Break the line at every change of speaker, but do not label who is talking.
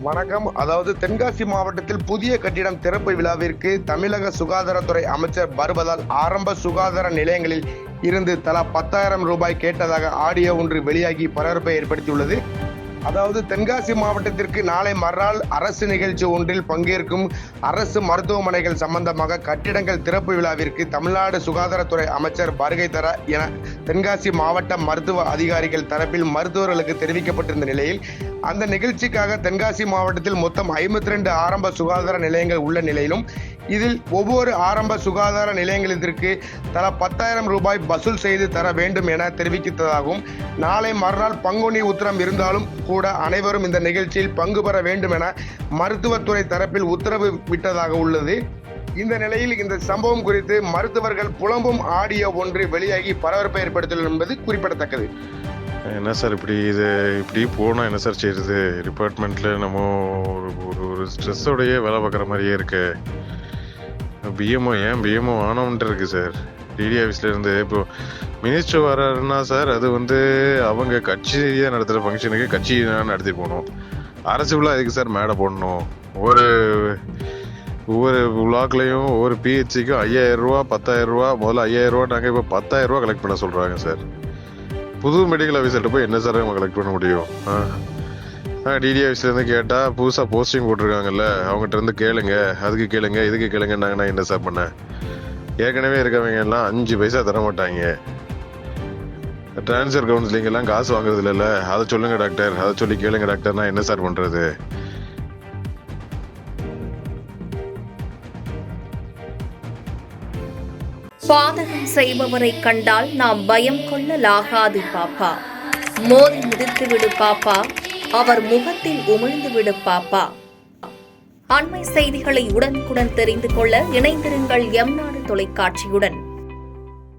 வணக்கம். அதாவது தென்காசி மாவட்டத்தில் புதிய கட்டிடம் திறப்பு விழாவிற்கு தமிழக சுகாதாரத்துறை அமைச்சர் வருவதால் ஆரம்ப சுகாதார நிலையங்களில் இருந்து தலா 10,000 ரூபாய் கேட்டதாக ஆடியோ ஒன்று வெளியாகி பரபரப்பை ஏற்படுத்தியுள்ளது. அதாவது தென்காசி மாவட்டத்திற்கு நாளை மறுநாள் அரசு நிகழ்ச்சி ஒன்றில் பங்கேற்கும் அரசு மருத்துவமனைகள் சம்பந்தமாக கட்டிடங்கள் திறப்பு விழாவிற்கு தமிழ்நாடு சுகாதாரத்துறை அமைச்சர் வருகை தர என தென்காசி மாவட்ட மருத்துவ அதிகாரிகள் தரப்பில் மருத்துவர்களுக்கு தெரிவிக்கப்பட்டிருந்த நிலையில் அந்த நிகழ்ச்சிக்காக தென்காசி மாவட்டத்தில் மொத்தம் 52 ஆரம்ப சுகாதார நிலையங்கள் உள்ள நிலையிலும் இதில் ஒவ்வொரு ஆரம்ப சுகாதார நிலையங்களிற்கு தலா 10,000 ரூபாய் வசூல் செய்து தர வேண்டும் என தெரிவித்ததாகவும் நாளை மறுநாள் பங்குனி உத்திரம் இருந்தாலும் கூட அனைவரும் இந்த நிகழ்ச்சியில் பங்கு பெற வேண்டும் என மருத்துவத்துறை தரப்பில் உத்தரவு விட்டதாக உள்ளது. இந்த நிலையில் இந்த சம்பவம் குறித்து மருத்துவர்கள் புலம்பும் ஆடியோ ஒன்று வெளியாகி பரபரப்பை ஏற்படுத்தியுள்ளது என்பது குறிப்பிடத்தக்கது.
என்ன சார் இப்படி போனால் என்ன சார் செய்யுது? டிபார்ட்மெண்ட்டில் நம்ம ஒரு ஸ்ட்ரெஸ்ஸோடையே வேலை பார்க்குற மாதிரியே இருக்கு. பிஎம்ஓ ஆனோன்ட்டு இருக்கு சார். டிடி ஆஃபீஸ்லேருந்து இப்போ மினிஸ்டர் வர்றாருன்னா சார் அது அவங்க கட்சியாக நடத்துகிற ஃபங்க்ஷனுக்கு கட்சி நடத்தி போகணும். அரசு விழா எதுக்கு சார் மேடை போடணும்? ஒவ்வொரு விழாக்களையும் ஒவ்வொரு பிஹெச்சிக்கும் 5,000 ரூபா 10,000 ரூபா, முதல்ல 5,000 ரூபா, நாங்கள் இப்போ 10,000 ரூபா கலெக்ட் பண்ண சொல்கிறாங்க சார். புது மெடிக்கல் ஆஃபீஸர்கிட்ட போய் என்ன சார் நம்ம கலெக்ட் பண்ண முடியும்? டிடி ஆஃபீஸ்லேருந்து கேட்டால் புதுசாக போஸ்டிங் போட்டிருக்காங்கல்ல, அவங்ககிட்ட இருந்து கேளுங்க, அதுக்கு கேளுங்க, இதுக்கு கேளுங்கன்னாங்க. நான் என்ன சார் பண்ணேன்? ஏற்கனவே இருக்கவங்க எல்லாம் 5 பைசா தர மாட்டாங்க. டிரான்ஸ்ஃபர் கவுன்சிலிங் எல்லாம் காசு வாங்குறது இல்லைல்ல, அதை சொல்லுங்க டாக்டர், அதை சொல்லி கேளுங்க டாக்டர். நான் என்ன சார் பண்ணுறது?
பாதகம் செய்பவரை கண்டால் நாம் பயம் கொள்ளலாகாது பாப்பா. மோதி மிதித்து விடு பாப்பா, அவர் முகத்தில் உமிழ்ந்து விடு பாப்பா. அண்மை செய்திகளை உடனுக்குடன் தெரிந்து கொள்ள இணைந்திருங்கள் எம் நாடு தொலைக்காட்சியுடன்.